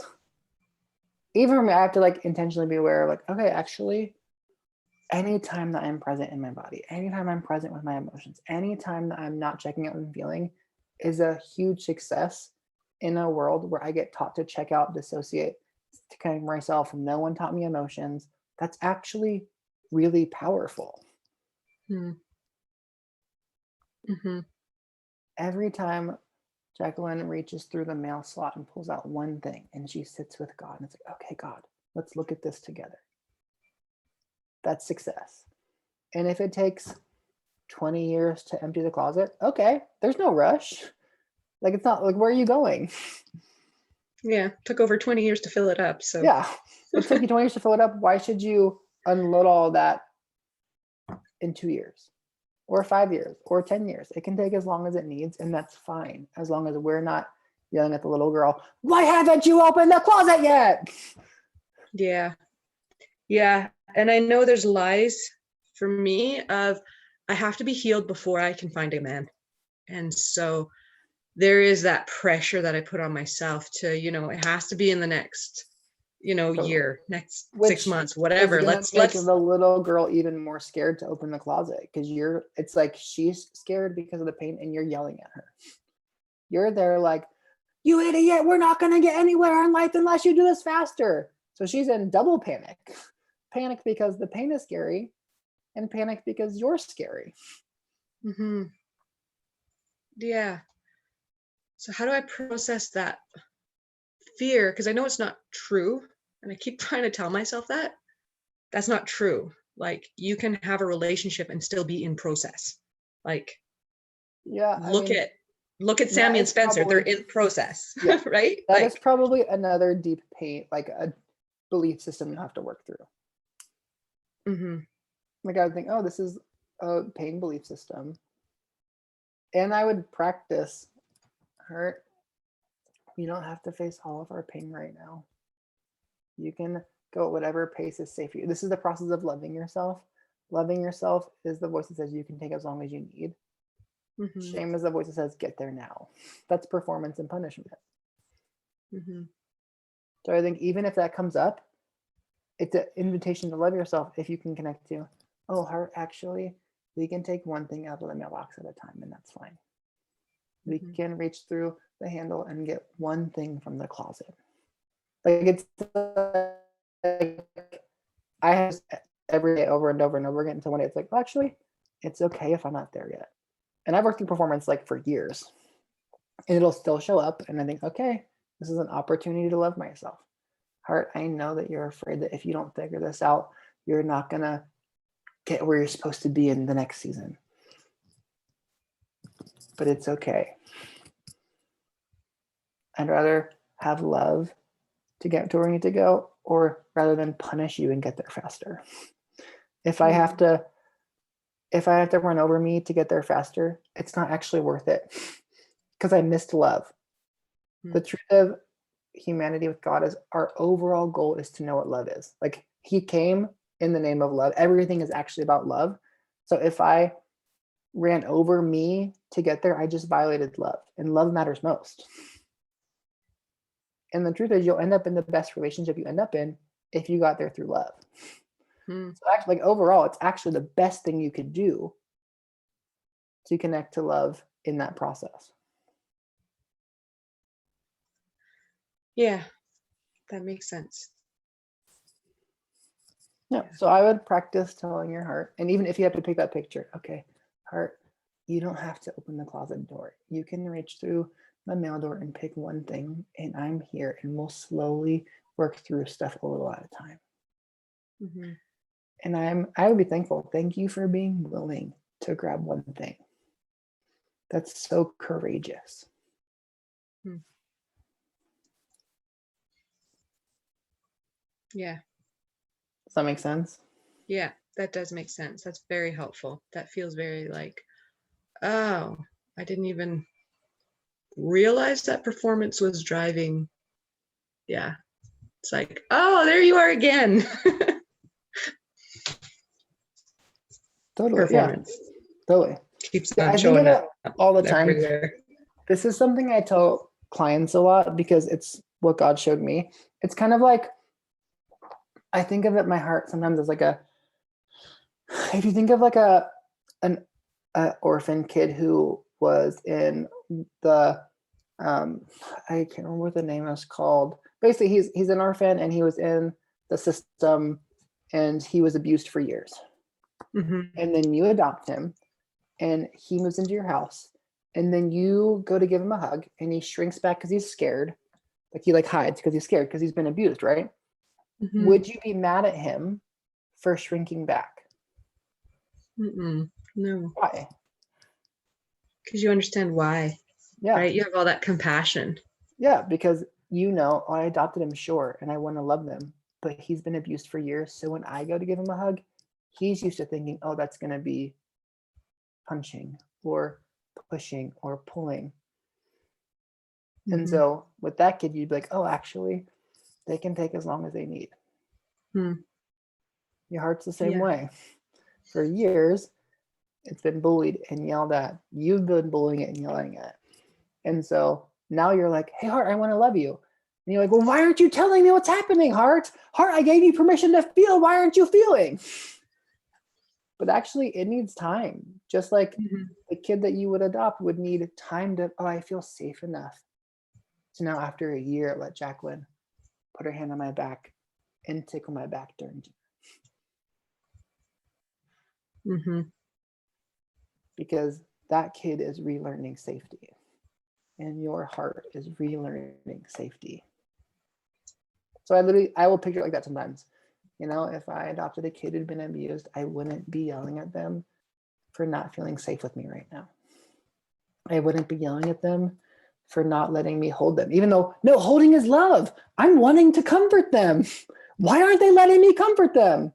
Even for me, I have to like intentionally be aware of like, okay, actually, anytime that I'm present in my body, anytime I'm present with my emotions, anytime that I'm not checking out and feeling is a huge success in a world where I get taught to check out, dissociate, to kind of myself. No one taught me emotions. That's actually really powerful. Mm-hmm. Every time Jacqueline reaches through the mail slot and pulls out one thing and she sits with God and it's like, okay, God, let's look at this together. That's success. And if it takes 20 years to empty the closet, okay, there's no rush. Like, it's not like, where are you going? Yeah, took over 20 years to fill it up. So Yeah, it took you 20 years to fill it up. Why should you unload all that in 2 years or 5 years or 10 years? It can take as long as it needs, and that's fine, as long as we're not yelling at the little girl, why haven't you opened the closet yet? yeah. Yeah. And I know there's lies for me of I have to be healed before I can find a man. And so there is that pressure that I put on myself to, it has to be in the next, Totally. year, next Which 6 months, It's whatever. gonna Let's make the little girl even more scared to open the closet because it's like she's scared because of the pain and you're yelling at her. You're there like, you idiot, we're not gonna get anywhere in life unless you do this faster. So she's in double panic. Panic because the pain is scary and panic because you're scary. Mm-hmm. Yeah. So how do I process that fear? Because I know it's not true. And I keep trying to tell myself that that's not true. Like you can have a relationship and still be in process. Like Yeah, look at that Sammy and is Spencer. They're probably- in process. Yeah. Right? that Like is probably another deep pain, like a belief system you have to work through. mm-hmm. Like I would think, oh, this is a pain belief system. And I would practice hurt. You don't have to face all of our pain right now. You can go at whatever pace is safe for you. This is the process of loving yourself. Loving yourself is the voice that says you can take as long as you need. Mm-hmm. Shame is the voice that says get there now. That's performance and punishment. Mm-hmm. So I think even if that comes up, it's an invitation to love yourself if you can connect to, oh, heart, actually, we can take one thing out of the mailbox at a time, and that's fine. We Mhm. can reach through the handle and get one thing from the closet. Like it's like I have every day over and over and over again until one day it's like, well, actually, it's okay if I'm not there yet. And I've worked through performance like for years, and it'll still show up. And I think, okay, this is an opportunity to love myself. Heart, I know that you're afraid that if you don't figure this out, you're not gonna get where you're supposed to be in the next season. But it's okay. I'd rather have love to get to where we need to go, or rather than punish you and get there faster. If I have to run over me to get there faster, it's not actually worth it because I missed love. The truth of humanity with God is our overall goal is to know what love is. Like he came in the name of love. Everything is actually about love. So if I ran over me to get there, I just violated love, and love matters most. And the truth is you'll end up in the best relationship you end up in if you got there through love. So actually, like overall, it's actually the best thing you could do to connect to love in that process. Yeah, that makes sense. Yeah. So I would practice telling your heart, and even if you have to pick that picture, okay, heart, you don't have to open the closet door. You can reach through the mail door and pick one thing, and I'm here, and we'll slowly work through stuff a little at a time. Mm-hmm. And I would be thankful. Thank you for being willing to grab one thing. That's so courageous. Yeah. Does that make sense? Yeah, that does make sense. That's very helpful. That feels very like, oh, I didn't even realize that performance was driving. Yeah. It's like, oh, there you are again. Totally. Performance. Yeah, totally. Keeps Yeah, on I think showing of up it all the time. everywhere. This is something I tell clients a lot because it's what God showed me. It's kind of like, I think of it, my heart sometimes as like if you think of like an orphan kid who was in the, I can't remember what the name is called. Basically, he's an orphan and he was in the system and he was abused for years. Mm-hmm. And then you adopt him and he moves into your house, and then you go to give him a hug and he shrinks back because he's scared. Like he hides because he's scared because he's been abused, right? Mm-hmm. Would you be mad at him for shrinking back? Mm-mm. No, Why? because you understand why, Yeah. right? You have all that compassion. Yeah, because oh, I adopted him, sure, and I want to love them, but he's been abused for years. So when I go to give him a hug, he's used to thinking, oh, that's going to be punching or pushing or pulling. And so with that kid, you'd be like, oh, actually, they can take as long as they need. Your heart's the same Yeah. way. For years, it's been bullied and yelled at. You've been bullying it and yelling at. And so now you're like, hey, heart, I want to love you. And you're like, well, why aren't you telling me what's happening, heart? Heart, I gave you permission to feel. Why aren't you feeling? But actually, it needs time. Just like Mhm. the kid that you would adopt would need time to, oh, I feel safe enough. So now after a year, let Jacqueline put her hand on my back and tickle my back during dinner. Mhm. Because that kid is relearning safety. And your heart is relearning safety. So I will picture it like that sometimes. You know, if I adopted a kid who'd been abused, I wouldn't be yelling at them for not feeling safe with me right now. I wouldn't be yelling at them for not letting me hold them, even though, no, holding is love. I'm wanting to comfort them. Why aren't they letting me comfort them?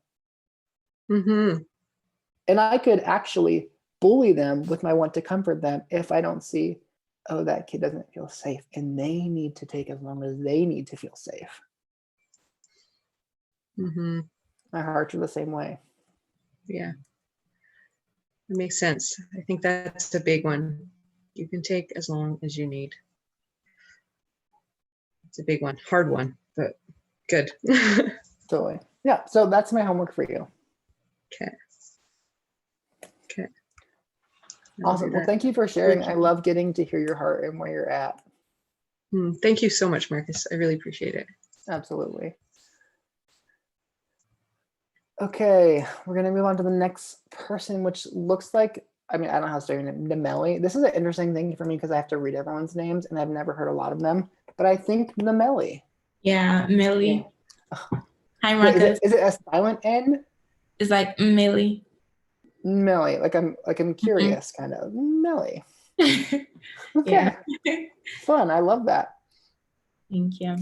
Mhm. And I could actually bully them with my want to comfort them if I don't see, oh, that kid doesn't feel safe and they need to take as long as they need to feel safe. Mhm. My hearts are the same way. Yeah. That makes sense. I think that's a big one. You can take as long as you need. It's a big one, hard one, but good. Totally. Yeah. So that's my homework for you. Okay. Okay. Awesome. Well, thank you for sharing. I love getting to hear your heart and where you're at. Thank you so much, Marcus. I really appreciate it. Absolutely. Okay, we're gonna move on to the next person, which looks like, I mean, I don't know how to say your name, Nemelli. This is an interesting thing for me because I have to read everyone's names and I've never heard a lot of them, but I think Nemelli. Yeah, Millie. Yeah. Hi, Wait, Marcus. is it a silent N? It's like Millie. Melly, like I'm curious, kind of. Melly. Okay. Yeah. Fun. I love that. Thank you.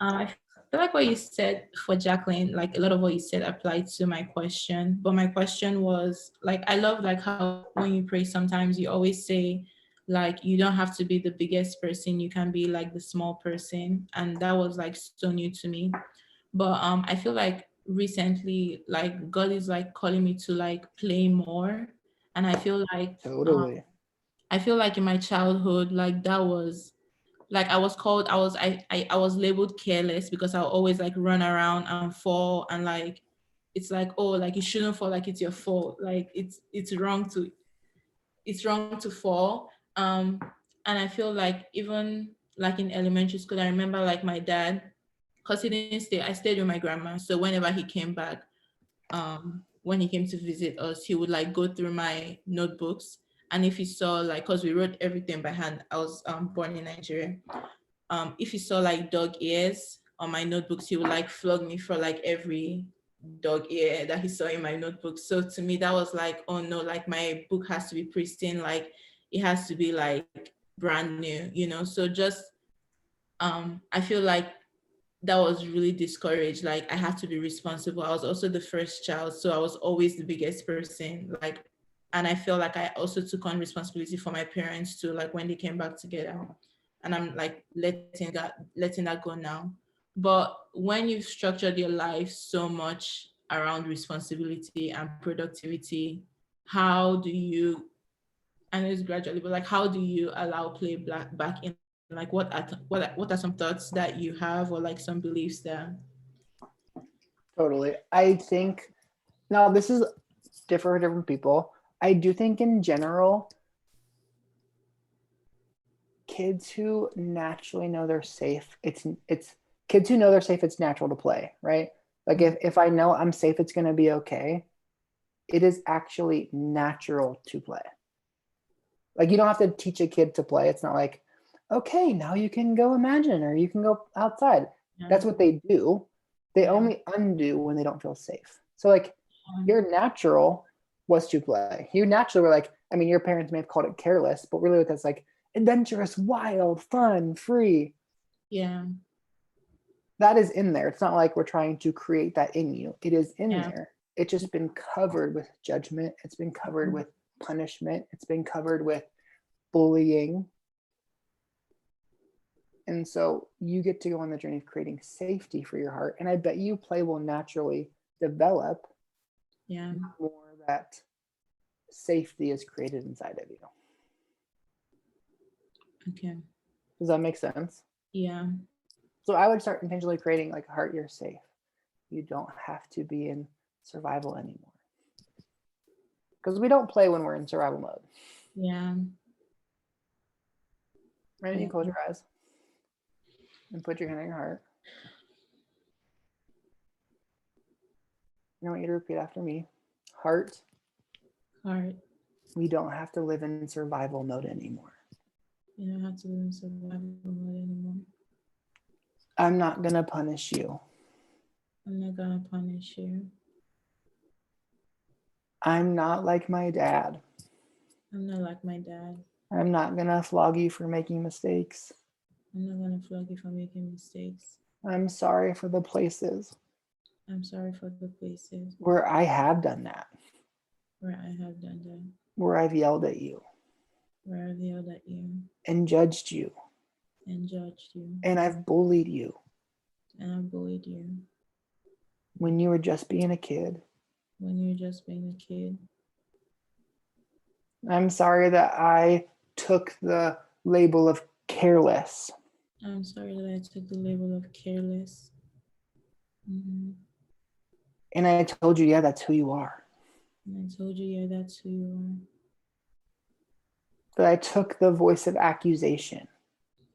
I feel like what you said for Jacqueline, like a lot of what you said applied to my question. But my question was like, I love like how when you pray, sometimes you always say like, you don't have to be the biggest person. You can be like the small person. And that was like so new to me. But I feel like recently, like God is like calling me to like play more. And Totally. I feel like in my childhood, like that was like I was called, I was labeled careless because I'll always like run around and fall, and like it's like, oh, like you shouldn't fall, like it's your fault, like it's wrong to fall. And I feel like even like in elementary school, I remember like my dad, because he didn't stay, I stayed with my grandma, so whenever he came back, when he came to visit us, he would like go through my notebooks. And if he saw like, because we wrote everything by hand, I was born in Nigeria. If he saw like dog ears on my notebooks, he would like flog me for like every dog ear that he saw in my notebook. So to me, that was like, oh no, like my book has to be pristine, like it has to be like brand new, you know? So just, I feel like that was really discouraged. Like I had to be responsible. I was also the first child, so I was always the biggest person. Like, and I feel like I also took on responsibility for my parents too. Like when they came back together, and I'm like letting that go now. But when you've structured your life so much around responsibility and productivity, how do you? I know it's gradually, but like, how do you allow play back in? Like what are some thoughts that you have, or like some beliefs there? Totally. I think now this is different for different people. I do think in general, kids who naturally know they're safe, it's kids who know they're safe, it's natural to play, right? Like if I know I'm safe, it's gonna be okay. It is actually natural to play. Like you don't have to teach a kid to play. It's not like, okay, now you can go imagine or you can go outside. Yeah. That's what they do. They Yeah. only undo when they don't feel safe. So like your natural was to play. You naturally were like, I mean, your parents may have called it careless, but really that's like adventurous, wild, fun, free. Yeah. That is in there. It's not like we're trying to create that in you. It is in Yeah. there. It's just been covered with judgment. It's been covered with punishment. It's been covered with bullying. And so you get to go on the journey of creating safety for your heart. And I bet you play will naturally develop Yeah. more that safety is created inside of you. Okay. Does that make sense? Yeah. So I would start intentionally creating like a heart, you're safe. You don't have to be in survival anymore. Because we don't play when we're in survival mode. Yeah. Right? You Yeah. close your eyes and put your hand on your heart. I want you to repeat after me. Heart, Heart. we don't have to live in survival mode anymore. You don't have to live in survival mode anymore. I'm not going to punish you. I'm not gonna punish you. I'm not like my dad. I'm not like my dad. I'm not going to flog you for making mistakes. I'm not gonna flog you for making mistakes. I'm sorry for the places I'm sorry for the places where I have done that, where I have done that, where I've yelled at you where I've yelled at you and judged you, and judged you and I've bullied you and I bullied you when you were just being a kid. when you were just being a kid. I'm sorry that I took the label of careless. I'm sorry that I took the label of careless. Mhm. And I told you, yeah, that's who you are. And I told you, yeah, that's who you That I took the voice of accusation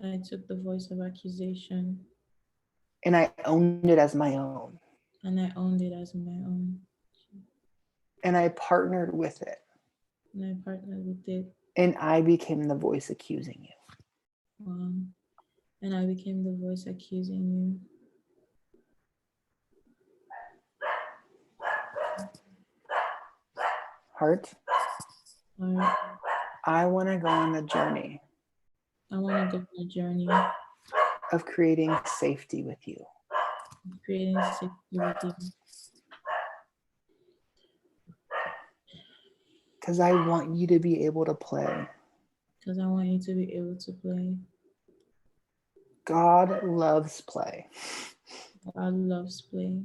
are. I took the voice of accusation and I owned it as my own. and I owned it as my own. And I partnered with it. And I partnered with it. And I became the voice accusing you. And I became the voice accusing you. Heart, Heart, I want to go on the journey I want to go on a journey of creating safety with you. of creating safety with you. Because I want you to be able to play. Because I want you to be able to play. God loves play. God loves play.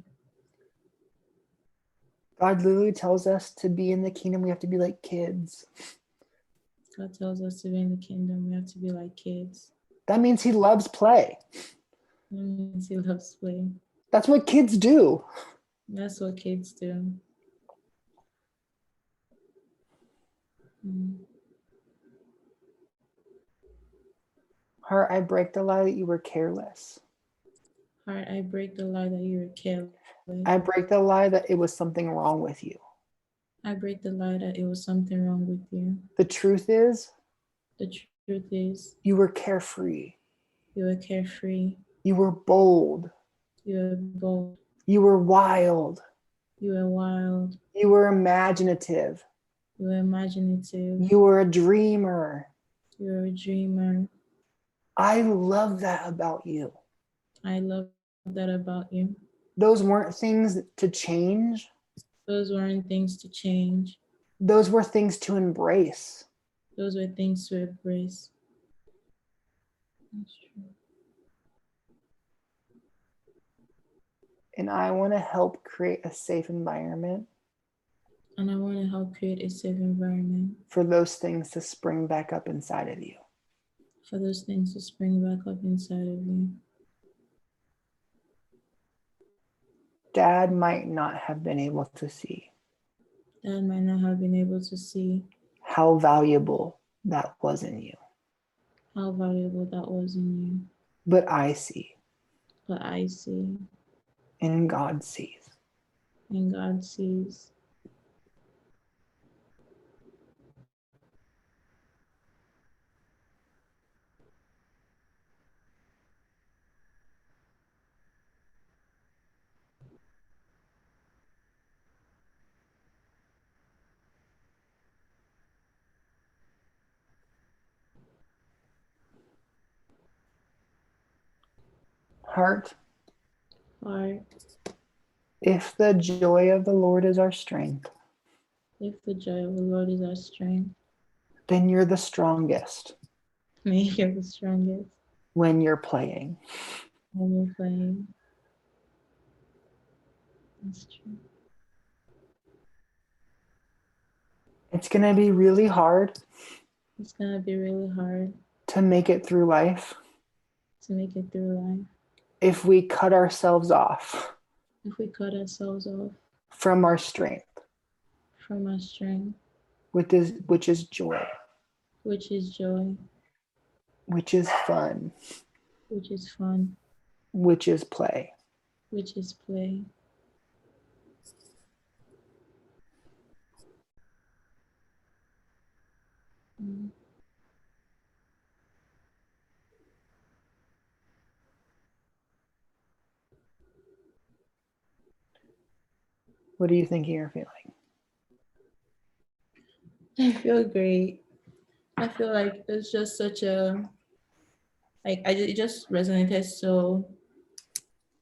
God literally tells us to be in the kingdom, we have to be like kids. God tells us to be in the kingdom, we have to be like kids. That means he loves play. That means he loves play. That's what kids do. That's what kids do. Mm. Heart, I break the lie that you were careless. Heart, I break the lie that you were careless. I break the lie that it was something wrong with you. I break the lie that it was something wrong with you. The truth is, The truth is, you were carefree. you were carefree. You were bold. You were bold. You were wild. You were wild. You were imaginative. You were imaginative. You were a dreamer. You were a dreamer. I love that about you. I love that about you. Those weren't things to change. Those weren't things to change. Those were things to embrace. Those were things to embrace. That's true. And I want to help create a safe environment And I want to help create a safe environment for those things to spring back up inside of you. for those things to spring back up inside of you. Dad might not have been able to see Dad might not have been able to see how valuable that was in you, how valuable that was in you, but I see but I see and God sees. and God sees. Heart, Heart, if the joy of the Lord is our strength, if the joy of the Lord is our strength, then you're the strongest may you're the strongest when you're playing. when you're playing. That's true. It's going to be really hard It's gonna be really hard to make it through life to make it through life if we cut ourselves off if we cut ourselves off from our strength, from our strength, which is joy, which is joy, which is fun, which is fun, which is play. which is play. Mm. What are you thinking or feeling? I feel great. I feel like it's just such a it just resonated so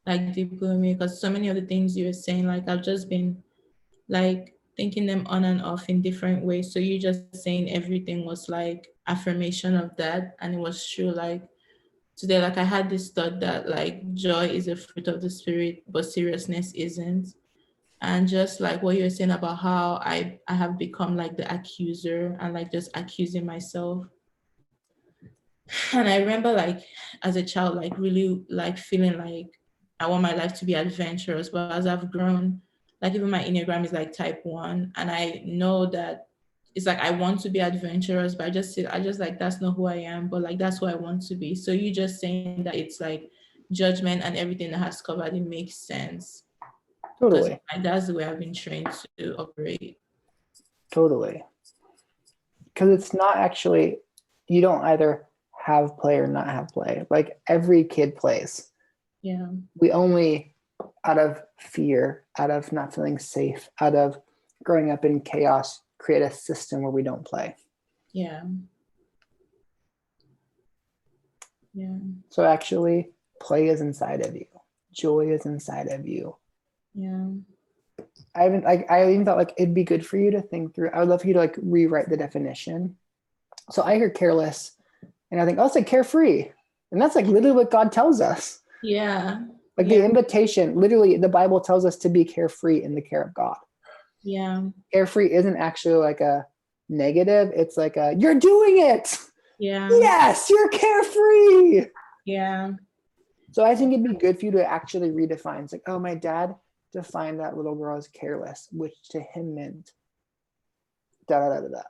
like deeply with me because so many of the things you were saying, like I've just been like thinking them on and off in different ways. So you just saying everything was like affirmation of that, and it was true. Like today, like I had this thought that like joy is a fruit of the spirit, but seriousness isn't. And just like what you were saying about how I have become like the accuser and like just accusing myself. And I remember like as a child, like really like feeling like I want my life to be adventurous. But as I've grown, like even my Enneagram is like type 1. And I know that it's like I want to be adventurous, but I just like that's not who I am, but like that's who I want to be. So you just saying that it's like judgment and everything that has covered it makes sense. Because Totally. that's the way I've been trained to operate. Totally. Because it's not actually, you don't either have play or not have play. Like every kid plays. Yeah. We only, out of fear, out of not feeling safe, out of growing up in chaos, create a system where we don't play. Yeah. Yeah. So actually, play is inside of you. Joy is inside of you. Yeah. I even thought like it'd be good for you to think through. I would love for you to like rewrite the definition. So I hear careless, and I think, oh, it's like carefree, and that's like literally what God tells us. Yeah. Like Yeah. the invitation, literally, the Bible tells us to be carefree in the care of God. Yeah. Carefree isn't actually like a negative. It's like a you're doing it. Yeah. Yes, you're carefree. Yeah. So I think it'd be good for you to actually redefine. It's like, oh, my dad defined that little girl as careless, which to him meant da da da da da.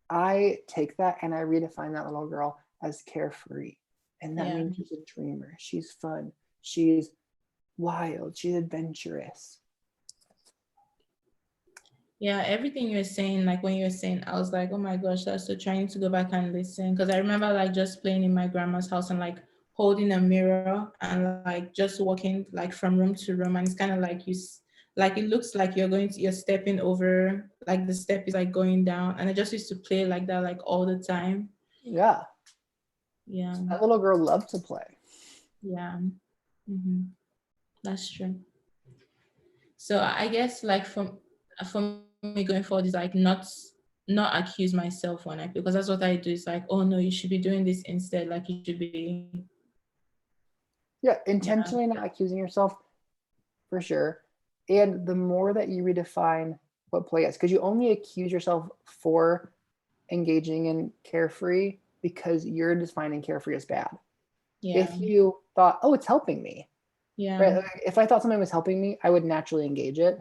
I take that and I redefine that little girl as carefree. And that Yeah. means she's a dreamer. She's fun. She's wild. She's adventurous. Yeah, everything you were saying, like when you were saying, I was like, oh my gosh, that's so trying to go back and listen. Because I remember like just playing in my grandma's house and like holding a mirror and like just walking like from room to room. And it's kind of like like it looks like you're stepping over, like the step is like going down. And I just used to play like that like all the time. Yeah. Yeah. That little girl loved to play. Yeah. Mm-hmm. That's true. So I guess like for me going forward is like not accuse myself when I play, because that's what I do. It's like, oh no, you should be doing this instead. Like you should be. Yeah, intentionally not accusing yourself for sure. And the more that you redefine what play is, because you only accuse yourself for engaging in carefree because you're defining carefree as bad. Yeah. If you thought, oh, it's helping me, Yeah. right? Like, if I thought something was helping me, I would naturally engage it.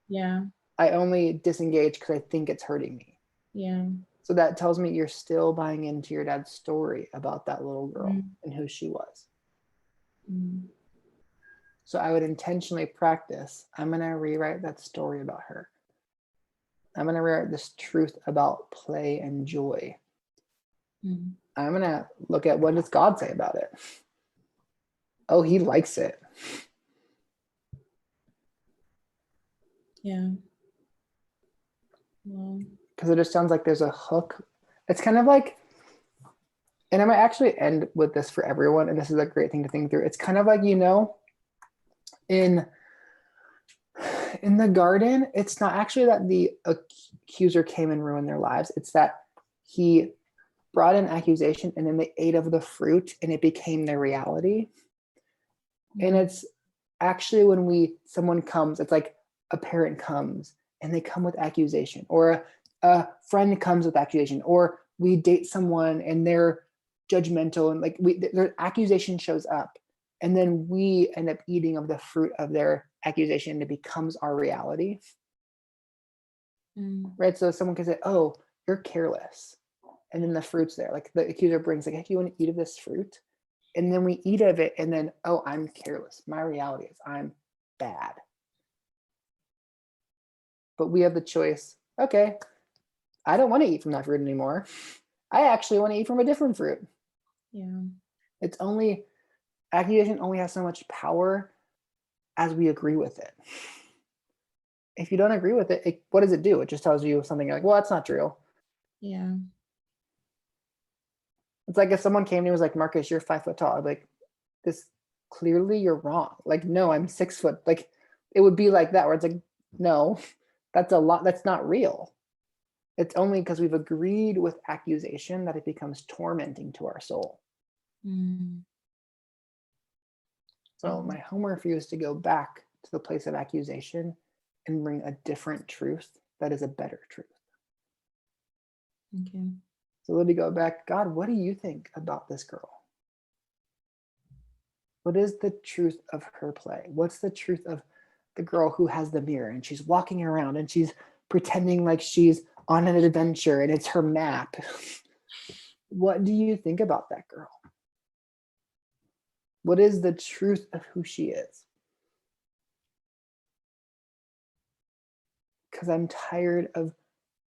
Yeah. I only disengage because I think it's hurting me. Yeah. So that tells me you're still buying into your dad's story about that little girl Mm. and who she was. Mm. So I would intentionally practice. I'm going to rewrite that story about her. I'm going to rewrite this truth about play and joy. Mm. I'm going to look at what does God say about it. Oh, he likes it. Yeah. Well. Because it just sounds like there's a hook. It's kind of like, and I might actually end with this for everyone, and this is a great thing to think through. It's kind of like, you know, in the garden, it's not actually that the accuser came and ruined their lives. It's that he brought an accusation and then they ate of the fruit and it became their reality. And it's actually when someone comes, it's like a parent comes and they come with accusation, or a friend comes with accusation, or we date someone and they're judgmental, and like their accusation shows up, and then we end up eating of the fruit of their accusation, and it becomes our reality, Mm. right? So someone can say, oh, you're careless, and then the fruit's there, like the accuser brings like, hey, you want to eat of this fruit? And then we eat of it, and then, oh, I'm careless, my reality is I'm bad. But we have the choice, okay, I don't want to eat from that fruit anymore, I actually want to eat from a different fruit. Yeah. It's only, accusation only has so much power as we agree with it. If you don't agree with it, what does it do? It just tells you something like, well, that's not true. Yeah. It's like if someone came to me and was like, Marcus, you're 5 foot tall. I'd be like, this clearly you're wrong. Like, no, I'm 6 foot. Like, it would be like that, where it's like, no, that's a lot. That's not real. It's only because we've agreed with accusation that it becomes tormenting to our soul. Mm. So my homework for you is to go back to the place of accusation and bring a different truth that is a better truth. Okay. So let me go back. God, what do you think about this girl? What is the truth of her play? What's the truth of the girl who has the mirror and she's walking around and she's pretending like she's on an adventure and it's her map? What do you think about that girl? What is the truth of who she is? Because I'm tired of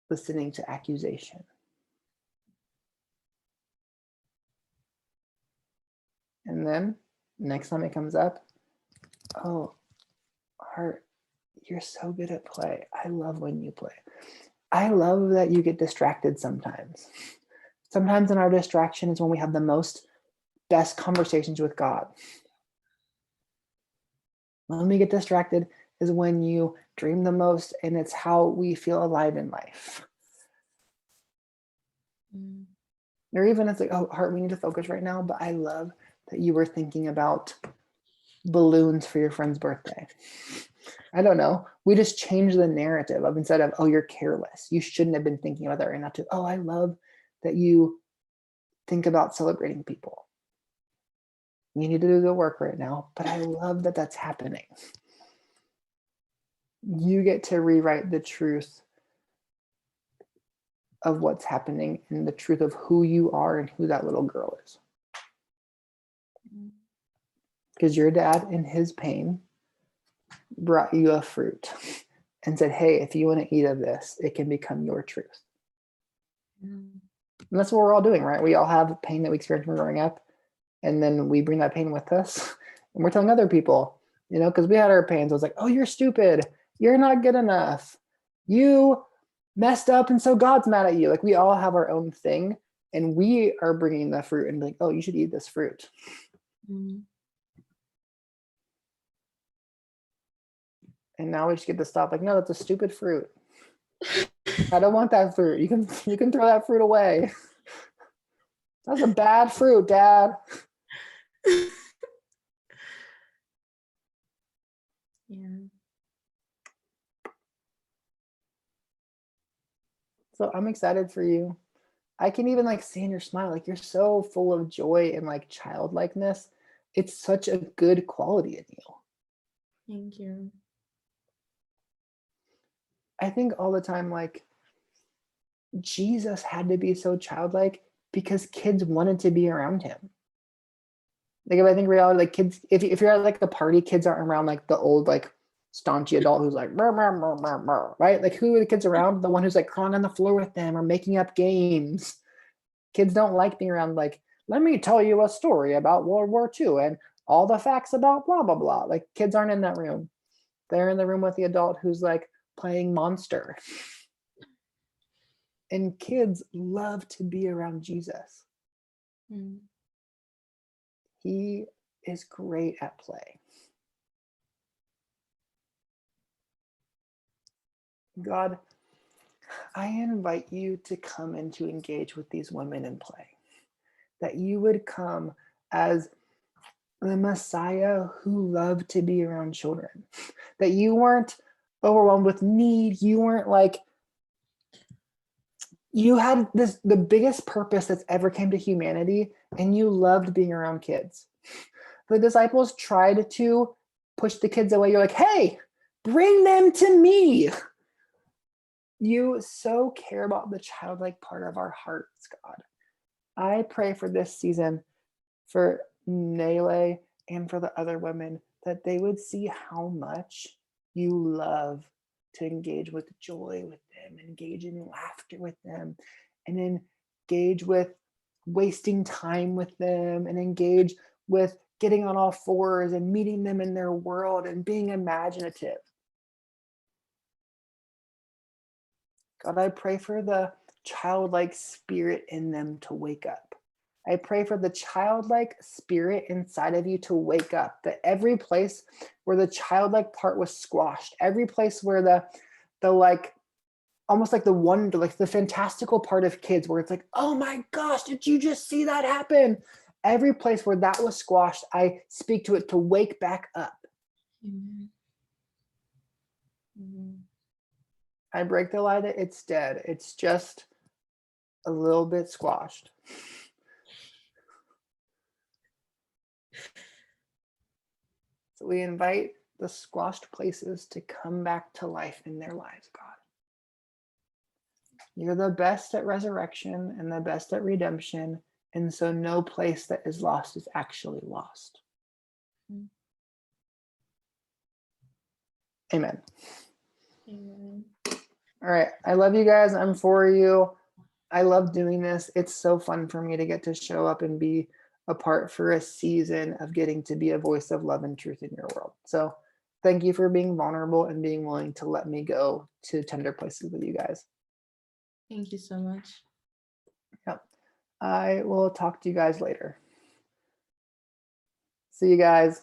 listening to accusation. And then next time it comes up, oh, Heart, you're so good at play. I love when you play. I love that you get distracted sometimes. Sometimes in our distraction is when we have the best conversations with God. When we get distracted is when you dream the most, and it's how we feel alive in life. Mm. Or even it's like, oh, Heart, we need to focus right now, but I love that you were thinking about balloons for your friend's birthday. I don't know. We just change the narrative of, instead of, oh, you're careless, you shouldn't have been thinking about that right now, to, oh, I love that you think about celebrating people. You need to do the work right now, but I love that that's happening. You get to rewrite the truth of what's happening and the truth of who you are and who that little girl is. Because your dad, in his pain, brought you a fruit and said, hey, if you want to eat of this, it can become your truth. Mm. And that's what we're all doing, right? We all have pain that we experienced from growing up, and then we bring that pain with us, and we're telling other people, because we had our pains. I was like, oh, you're stupid. You're not good enough. You messed up, and so God's mad at you. Like, we all have our own thing, and we are bringing the fruit and be like, oh, you should eat this fruit. Mm. And now we just get to stop. Like, no, that's a stupid fruit. I don't want that fruit. You can throw that fruit away. That's a bad fruit, Dad. Yeah. So I'm excited for you. I can even see in your smile, like you're so full of joy and childlikeness. It's such a good quality in you. Thank you. I think all the time, Jesus had to be so childlike because kids wanted to be around him. If I think reality, kids, if you're at a party, kids aren't around the old staunchy adult who's "Mur, mur, mur, mur, mur," right? Who are the kids around? The one who's crawling on the floor with them or making up games. Kids don't like being around let me tell you a story about World War II and all the facts about blah blah blah. Kids aren't in that room. They're in the room with the adult who's playing Monster. And kids love to be around Jesus. Mm. He is great at play. God, I invite you to come and to engage with these women in play. That you would come as the Messiah who loved to be around children. That you weren't overwhelmed with need. You weren't You had the biggest purpose that's ever came to humanity, and you loved being around kids. The disciples tried to push the kids away. You're like, hey, bring them to me. You so care about the childlike part of our hearts, God. I pray for this season for Nele and for the other women that they would see how much you love to engage with joy with them, engage in laughter with them, and engage with wasting time with them, and engage with getting on all fours and meeting them in their world and being imaginative. God, I pray for the childlike spirit in them to wake up. I pray for the childlike spirit inside of you to wake up, that every place where the childlike part was squashed, every place where the like, almost like the wonder, like the fantastical part of kids, where it's like, oh my gosh, did you just see that happen? Every place where that was squashed, I speak to it to wake back up. Amen. Amen. I break the lie that it's dead. It's just a little bit squashed. So we invite the squashed places to come back to life in their lives, God. You're the best at resurrection and the best at redemption. And so no place that is lost is actually lost. Mm. Amen. Amen. All right. I love you guys. I'm for you. I love doing this. It's so fun for me to get to show up and be a part for a season of getting to be a voice of love and truth in your world. So thank you for being vulnerable and being willing to let me go to tender places with you guys. Thank you so much. Yep. I will talk to you guys later. See you guys.